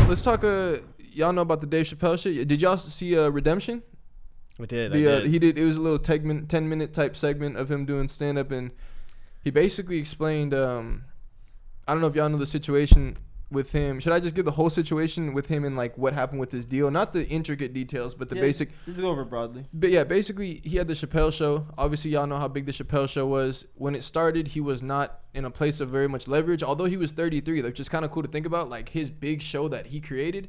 let's talk. Y'all know about the Dave Chappelle shit? Did y'all see Redemption? We did. I did. He did. It was a little 10-minute type segment of him doing stand up, and he basically explained. I don't know if y'all know the situation with him. Should I just give the whole situation with him and like what happened with his deal? Not the intricate details, but the basic. Let's go over it broadly. But yeah, basically he had the Chappelle show. Obviously y'all know how big the Chappelle show was. When it started, he was not in a place of very much leverage. Although he was 33, which is kind of cool to think about. Like his big show that he created,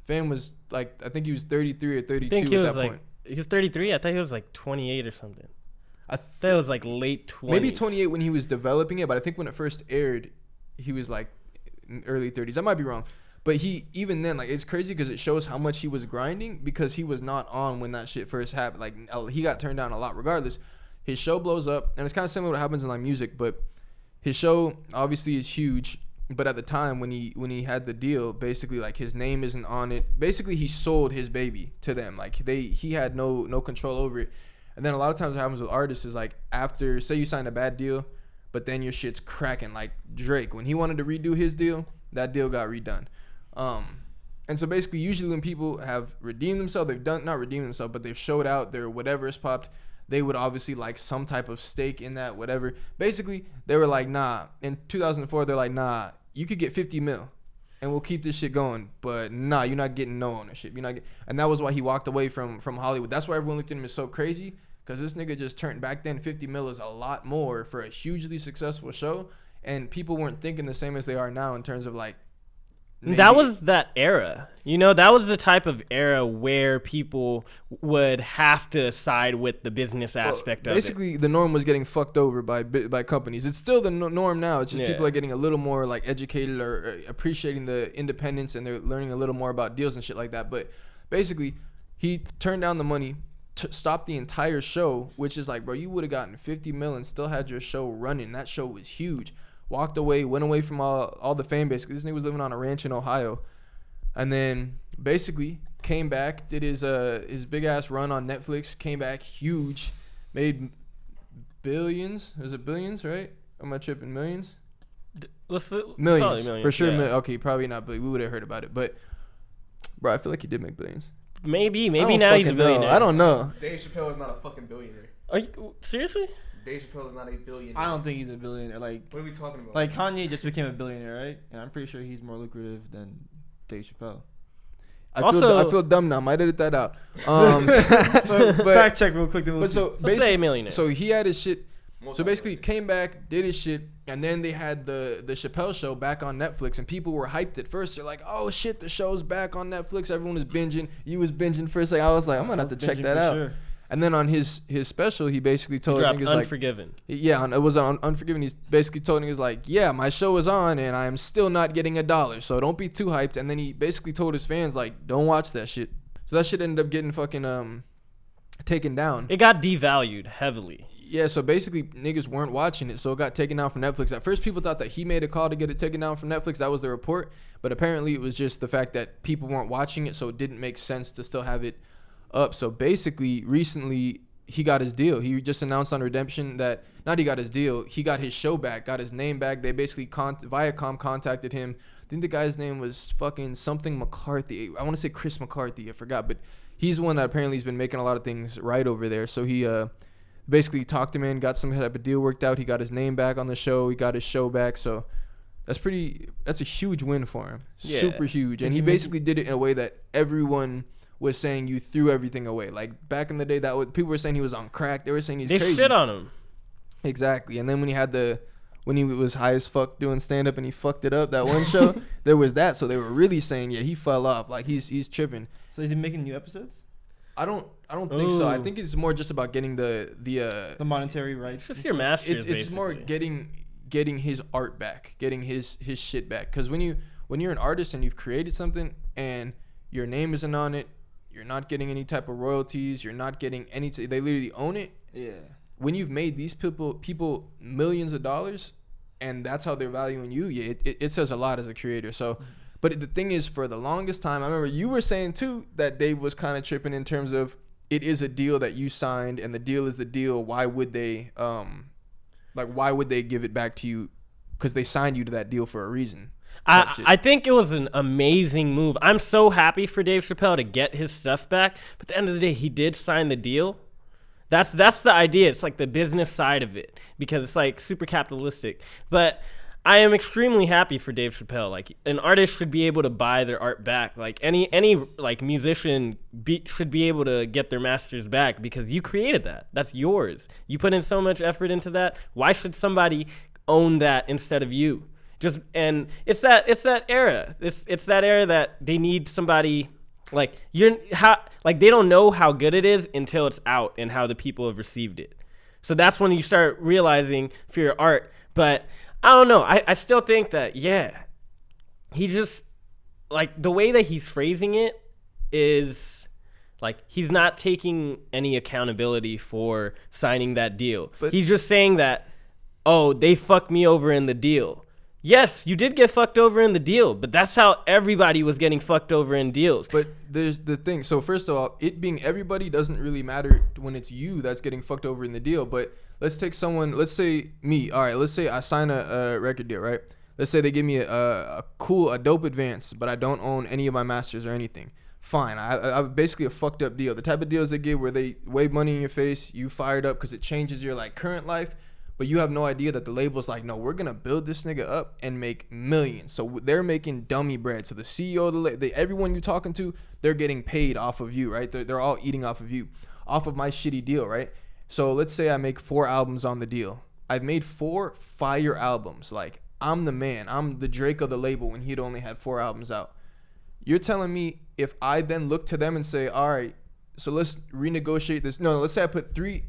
fam was like, I think he was 33 or 32 at that point. He was 33. I thought he was like 28 or something. I thought it was like late 20s. Maybe 28 when he was developing it, but I think when it first aired, he was like early 30s. I might be wrong, but he even then, like, it's crazy because it shows how much he was grinding because he was not on when that shit first happened. Like he got turned down a lot. Regardless, his show blows up, and it's kind of similar to what happens in like music, but his show obviously is huge. But at the time when he had the deal, basically like his name isn't on it. Basically he sold his baby to them. Like he had no control over it. And then a lot of times what happens with artists is like after, say you sign a bad deal, but then your shit's cracking. Like Drake, when he wanted to redo his deal, that deal got redone. And so basically usually when people have redeemed themselves, not redeemed themselves, but they've showed out their whatever has popped, they would obviously like some type of stake in that, whatever. Basically, they were like, nah. In 2004, they're like, nah, you could get 50 mil and we'll keep this shit going. But nah, you're not getting no ownership. And that was why he walked away from Hollywood. That's why everyone looked at him as so crazy. Because this nigga just turned back then. 50 mil is a lot more for a hugely successful show. And people weren't thinking the same as they are now in terms of like. That was that era. That was the type of era where people would have to side with the business aspect of it. Basically, the norm was getting fucked over by companies. It's still the norm now. It's just people are getting a little more like educated or appreciating the independence, and they're learning a little more about deals and shit like that. But basically, he turned down the money, stopped the entire show, which is like, bro, you would have gotten 50 mil and still had your show running. That show was huge. Walked away, went away from all the fame. Basically, this nigga was living on a ranch in Ohio, and then basically came back, did his big ass run on Netflix. Came back huge, made billions. Is it billions, right? Am I tripping? Millions? Millions for sure. Yeah. Okay, probably not, but we would have heard about it. But bro, I feel like he did make billions. Maybe now he's a billionaire. I don't know. Dave Chappelle is not a fucking billionaire. Are you seriously? Dave Chappelle is not a billionaire. I don't think he's a billionaire. Like, what are we talking about? Like, Kanye just became a billionaire, right? And I'm pretty sure he's more lucrative than Dave Chappelle. I feel dumb now. Might edit that out. But fact check real quick. Then let's say a millionaire. So he had his shit. So basically, came back, did his shit, and then they had the Chappelle show back on Netflix, and people were hyped at first. They're like, "Oh shit, the show's back on Netflix." Everyone was binging. You was binging first. Like I was like, I'm gonna have to check that out. Sure. And then on his special, he basically told niggas Unforgiven. Like, yeah, it was on Unforgiven. He's basically told niggas like, yeah, my show is on and I'm still not getting $1, so don't be too hyped. And then he basically told his fans like, don't watch that shit. So that shit ended up getting fucking taken down. It got devalued heavily. Yeah, so basically niggas weren't watching it, so it got taken down from Netflix. At first, people thought that he made a call to get it taken down from Netflix. That was the report, but apparently it was just the fact that people weren't watching it, so it didn't make sense to still have it up. So basically, recently he got his deal. He just announced on Redemption that he got his deal. He got his show back, got his name back. They basically Viacom contacted him. I think the guy's name was fucking something McCarthy. I want to say Chris McCarthy. I forgot, but he's the one that apparently has been making a lot of things right over there. So he basically talked him in, got some type of deal worked out. He got his name back on the show. He got his show back. So that's a huge win for him. Yeah. Super huge. And he basically did it in a way that everyone was saying you threw everything away. Like back in the day, people were saying he was on crack. They were saying he's crazy. They shit on him. Exactly. And then when he was high as fuck doing stand up and he fucked it up that one show, there was that. So they were really saying, yeah, he fell off. Like he's tripping. So is he making new episodes? I don't think so. I think it's more just about getting the monetary rights. It's just your masters. It's more getting his art back, getting his shit back. Because when you're an artist and you've created something and your name isn't on it, you're not getting any type of royalties. You're not getting any. They literally own it. Yeah. When you've made these people millions of dollars, and that's how they're valuing you, yeah, it says a lot as a creator. So, but the thing is, for the longest time, I remember you were saying too that Dave was kind of tripping in terms of it is a deal that you signed, and the deal is the deal. Why would they why would they give it back to you? Because they signed you to that deal for a reason. I think it was an amazing move. I'm so happy for Dave Chappelle to get his stuff back. But at the end of the day, he did sign the deal. That's the idea. It's like the business side of it because it's like super capitalistic. But I am extremely happy for Dave Chappelle. Like an artist should be able to buy their art back. Like any like musician should be able to get their masters back because you created that. That's yours. You put in so much effort into that. Why should somebody own that instead of you? And it's that era. It's that era that they need somebody like they don't know how good it is until it's out and how the people have received it. So that's when you start realizing for your art. But I don't know. I still think that, he just, like, the way that he's phrasing it is, like, he's not taking any accountability for signing that deal. But he's just saying that, oh, they fucked me over in the deal. Yes, you did get fucked over in the deal, but that's how everybody was getting fucked over in deals. But there's the thing. So, first of all, it being everybody doesn't really matter when it's you that's getting fucked over in the deal. But let's say me. All right, let's say I sign a record deal, right? Let's say they give me a dope advance, but I don't own any of my masters or anything. Fine, I basically a fucked up deal. The type of deals they give where they wave money in your face, you fired up because it changes your like current life, but you have no idea that the label's like, no, we're gonna build this nigga up and make millions. So they're making dummy bread. So the CEO, everyone you talking to, they're getting paid off of you, right? They're all eating off of you, off of my shitty deal, right? So let's say I make 4 albums on the deal. I've made 4 fire albums. Like, I'm the man. I'm the Drake of the label when he'd only had 4 albums out. You're telling me if I then look to them and say, all right, so let's renegotiate this. No, let's say I put 3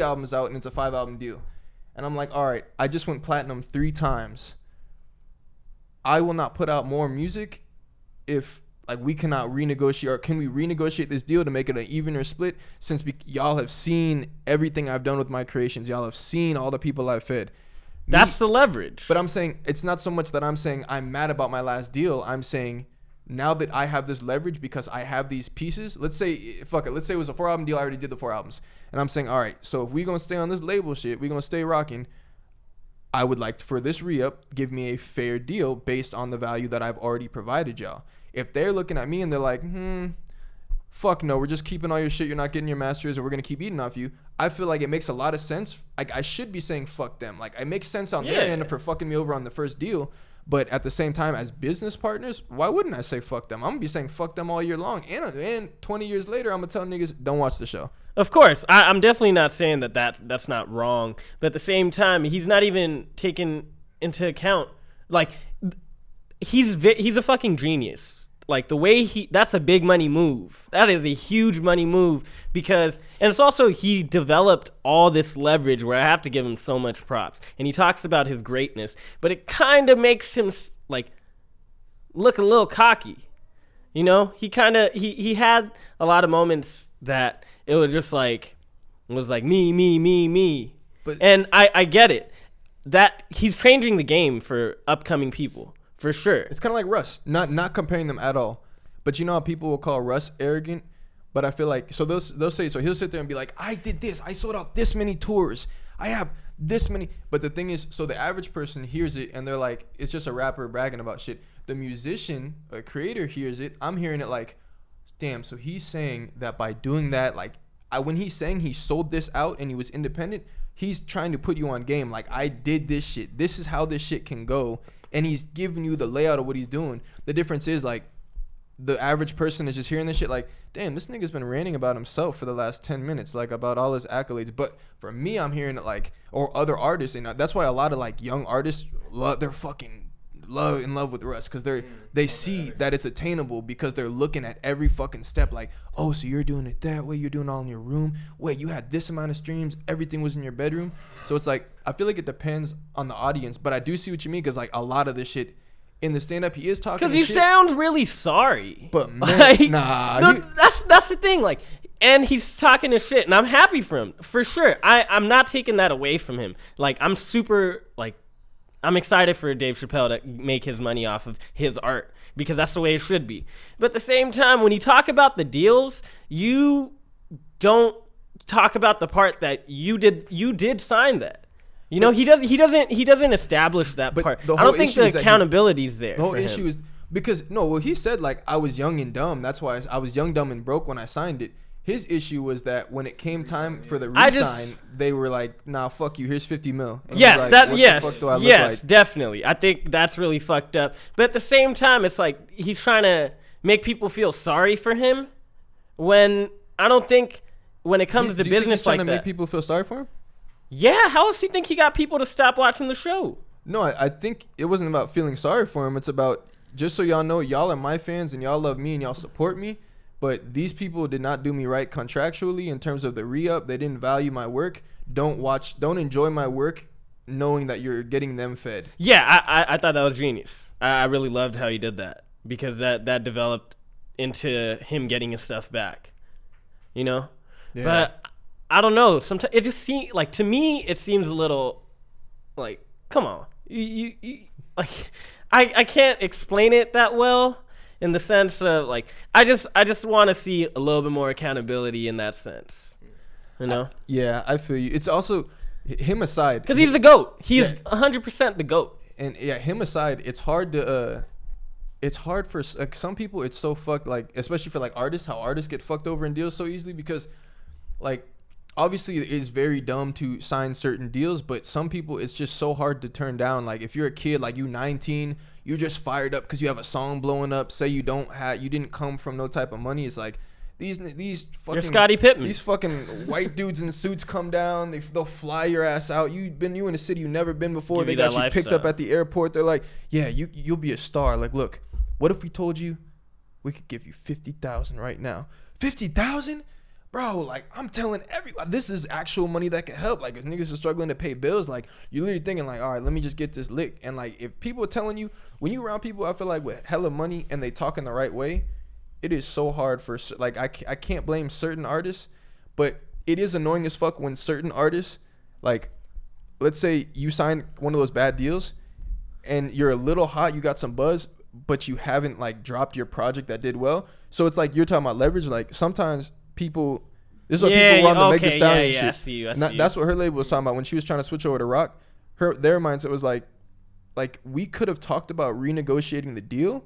albums out and it's a 5-album deal. And I'm like, all right, I just went platinum 3 times. I will not put out more music if like we cannot renegotiate, or can we renegotiate this deal to make it an even or split? Since y'all have seen everything I've done with my creations, y'all have seen all the people I've fed. That's the leverage. But I'm saying it's not so much that I'm saying I'm mad about my last deal. I'm saying now that I have this leverage because I have these pieces. Let's say, let's say it was a 4-album deal. I already did the 4 albums. And I'm saying, all right, so if we're going to stay on this label shit, we're going to stay rocking, I would like for this re-up, give me a fair deal based on the value that I've already provided y'all. If they're looking at me and they're like, fuck no, we're just keeping all your shit, you're not getting your masters, and we're going to keep eating off you, I feel like it makes a lot of sense. Like, I should be saying fuck them. Like, it makes sense on their end for fucking me over on the first deal. But at the same time, as business partners, why wouldn't I say fuck them? I'm going to be saying fuck them all year long. And 20 years later, I'm going to tell niggas, don't watch the show. Of course. I'm definitely not saying that's not wrong. But at the same time, he's not even taking into account, like, he's a fucking genius. Like, the way that's a big money move. That is a huge money move because, and it's also, he developed all this leverage where I have to give him so much props. And he talks about his greatness, but it kind of makes him, like, look a little cocky. You know? He had a lot of moments that it was just like, me. And I get it. That he's changing the game for upcoming people. For sure. It's kind of like Russ. Not comparing them at all. But you know how people will call Russ arrogant? But I feel like, so they'll say, so he'll sit there and be like, I did this. I sold out this many tours. I have this many. But the thing is, so the average person hears it and they're like, it's just a rapper bragging about shit. The musician, a creator hears it. I'm hearing it like, damn, so he's saying that by doing that, like, when he's saying he sold this out and he was independent, he's trying to put you on game. Like, I did this shit. This is how this shit can go. And he's giving you the layout of what he's doing. The difference is, like, the average person is just hearing this shit like, damn, this nigga's been ranting about himself for the last 10 minutes, like, about all his accolades. But for me, I'm hearing it, like, or other artists, and that's why a lot of, like, young artists, they're fucking in love with Russ, because they see that it's attainable because they're looking at every fucking step, like, oh, so you're doing it that way, you're doing it all in your room, wait, you had this amount of streams, everything was in your bedroom. So it's like, I feel like it depends on the audience, but I do see what you mean, because, like, a lot of this shit in the stand-up, he is talking because he sounds really sorry, but man, like, nah, that's the thing, like, and he's talking his shit, and I'm happy for him, for sure. I'm not taking that away from him. Like, I'm super, like, I'm excited for Dave Chappelle to make his money off of his art because that's the way it should be. But at the same time, when you talk about the deals, you don't talk about the part that you did sign that. You know, he doesn't establish that But part. the I whole don't think issue the is that accountability's there. The whole for him. issue is because he said like I was young and dumb. That's why I was young, dumb, and broke when I signed it. His issue was that when it came time for the re-sign, they were like, "Nah, fuck you. Here's 50 mil." And Yes, like, that what yes, the fuck do I look yes, like? definitely. I think that's really fucked up. But at the same time, it's like he's trying to make people feel sorry for him. When I don't think when it comes to do you think he's business trying like to that. make people feel sorry for him? Yeah, how else do you think he got people to stop watching the show? No, I think it wasn't about feeling sorry for him. It's about just so y'all know, y'all are my fans and y'all love me and y'all support me. But these people did not do me right contractually in terms of the re-up. They didn't value my work. Don't enjoy my work knowing that you're getting them fed. Yeah, I thought that was genius. I really loved how he did that because that developed into him getting his stuff back. You know? Yeah. But I don't know. Sometimes it just seems like to me it seems a little like, come on. You like I can't explain it that well. In the sense of like, I just want to see a little bit more accountability in that sense, you know? Yeah, I feel you. It's also him aside Because he's the GOAT. He's 100% the GOAT. And yeah, him aside, it's hard for like some people. It's so fucked. Like especially for like artists, how artists get fucked over in deals so easily because, like, obviously it's very dumb to sign certain deals, but some people it's just so hard to turn down. Like if you're a kid, like you 19. You're just fired up because you have a song blowing up. Say you didn't come from no type of money. It's like these fucking You're Scottie Pippen. These fucking white dudes in suits come down. They'll fly your ass out. You in a city you've never been before. Give they you got that you picked lifestyle. up at the airport. They're like, yeah, you'll be a star. Like, look, what if we told you we could give you 50,000 right now? 50,000? Bro, like, I'm telling everybody, this is actual money that can help. Like, if niggas are struggling to pay bills, like, you're literally thinking, like, all right, let me just get this lick. And, like, if people are telling you, when you around people, I feel like with hella money and they talk in the right way, it is so hard for, like, I can't blame certain artists, but it is annoying as fuck when certain artists, like, let's say you sign one of those bad deals and you're a little hot, you got some buzz, but you haven't, like, dropped your project that did well. So it's like you're talking about leverage. Like, sometimes people, this is what people run the Meg Thee Stallion shit. I see you. That's what her label was talking about when she was trying to switch over to rock. Their mindset was like we could have talked about renegotiating the deal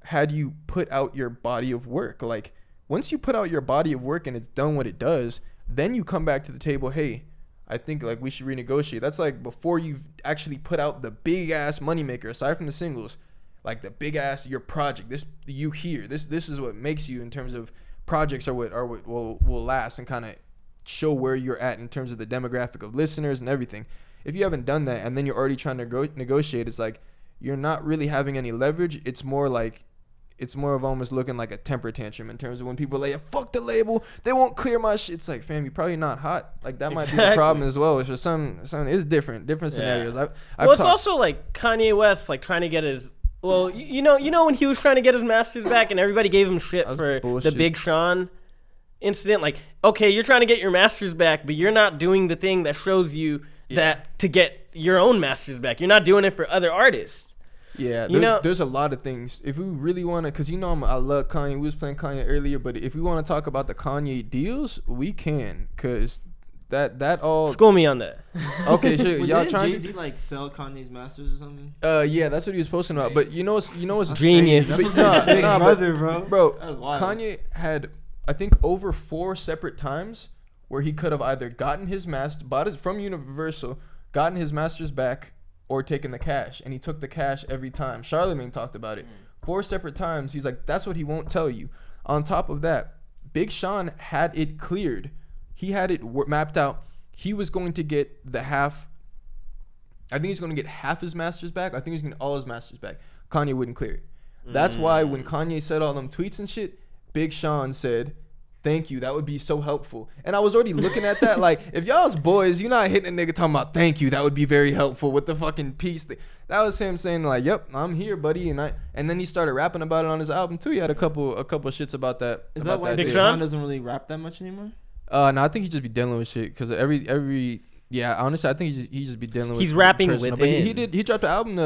had you put out your body of work. Like once you put out your body of work and it's done what it does, then you come back to the table. Hey, I think like we should renegotiate. That's like before you've actually put out the big ass moneymaker aside from the singles, like the big ass your project. This is what makes you in terms of projects are what will last and kind of show where you're at in terms of the demographic of listeners and everything. If you haven't done that and then you're already trying to negotiate, it's like you're not really having any leverage. It's more of almost looking like a temper tantrum in terms of when people are like, yeah, fuck the label, they won't clear my shit. It's like, fam, you're probably not hot. Like that might be the problem as well. It's just it's different scenarios. It's also like Kanye West like trying to get his. Well, you know when he was trying to get his masters back and everybody gave him shit for bullshit. the Big Sean incident. Like, okay, you're trying to get your masters back, but you're not doing the thing that shows you that to get your own masters back. You're not doing it for other artists. Yeah, there's a lot of things. If we really want to, because I love Kanye. We was playing Kanye earlier, but if we want to talk about the Kanye deals, we can, because that all. School me on that. Okay, sure. Well, Y'all didn't trying Jay-Z like sell Kanye's masters or something? Yeah, that's what he was posting about. But you know what's Genius. That's But what's big brother, bro. That was wild. Kanye had, I think, over 4 separate times where he could have either gotten his master, bought it from Universal, gotten his masters back, or taken the cash, and he took the cash every time. Charlemagne talked about it. 4 separate times. He's like, that's what he won't tell you. On top of that, Big Sean had it cleared. He had it mapped out. He was going to get the half. I think he's going to get half his masters back. I think he's going to get all his masters back. Kanye wouldn't clear it. That's why when Kanye said all them tweets and shit, Big Sean said, thank you. That would be so helpful. And I was already looking at that. Like, if y'all's boys, you're not hitting a nigga talking about thank you. That would be very helpful with the fucking peace thing. That was him saying like, yep, I'm here, buddy. And then he started rapping about it on his album too. He had a couple shits about that. Is about that why Big deal. Sean doesn't really rap that much anymore? No, I think he just be dealing with shit because yeah, honestly, I think he just be dealing with. He's rapping personal. within. But he dropped the album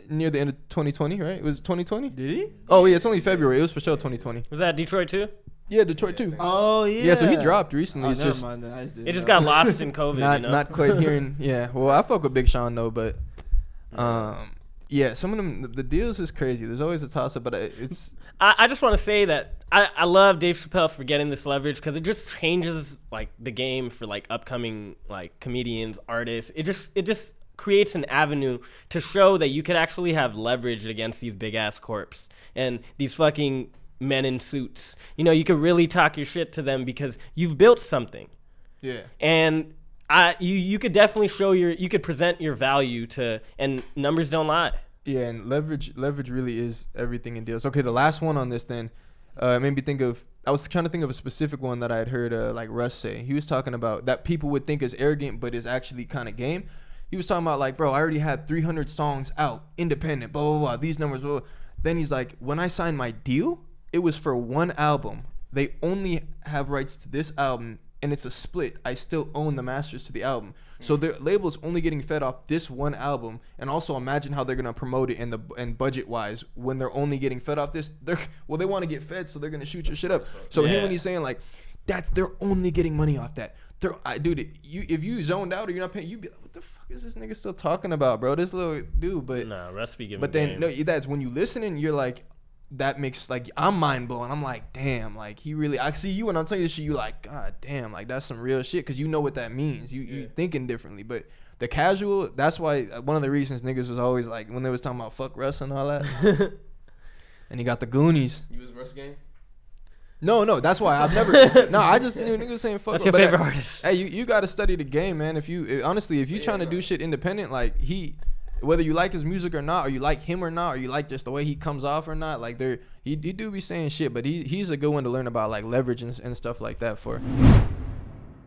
near the end of 2020, right? It was 2020. Did he? Oh yeah, it's only February. It was for sure 2020. Was that Detroit too? Yeah, Detroit too. Oh yeah. Yeah, so he dropped recently. Oh, It's never just mind. Then. I just didn't It just know. got lost in COVID. not you know? not quite hearing. Yeah, well, I fuck with Big Sean though, but yeah, some of them the deals is crazy. There's always a toss up, but it's I just want to say that I love Dave Chappelle for getting this leverage because it just changes like the game for like upcoming like comedians, artists. It just creates an avenue to show that you could actually have leverage against these big ass corps and these fucking men in suits. You know, you could really talk your shit to them because you've built something. yeah. And you could definitely you could present your value to, and numbers don't lie. Yeah, and leverage really is everything in deals. Okay, the last one on this then made me think of, I was trying to think of a specific one that I had heard like Russ say. He was talking about that people would think is arrogant but is actually kind of game. He was talking about like, bro, I already had 300 songs out, independent, blah, blah, blah, these numbers, blah, blah. Then he's like, when I signed my deal, it was for one album. They only have rights to this album, and it's a split. I still own the masters to the album. So their label's only getting fed off this one album, and also imagine how they're gonna promote it and budget wise when they're only getting fed off this. They want to get fed, so they're gonna shoot your shit up. So him when he's saying like, they're only getting money off that. Dude, if you zoned out or you're not paying, you'd be like, what the fuck is this nigga still talking about, bro? This little dude, but Nah, recipe giving. but then game. no, that's when you listening, you're like, that makes like I'm mind blowing. I'm like, damn, like he really. I see you and I'm telling you this shit. You like, god damn, like that's some real shit because you know what that means. You thinking differently, but the casual. That's why one of the reasons niggas was always like when they was talking about fuck Russ and all that. And he got the Goonies. You was Russ gang? No, that's why I've never. No, I just knew niggas saying fuck. What's your but, favorite artist? Hey, you got to study the game, man. If you honestly, if you trying to do shit independent, like whether you like his music or not, or you like him or not, or you like just the way he comes off or not, like he do be saying shit, but he's a good one to learn about like leverage and stuff like that for.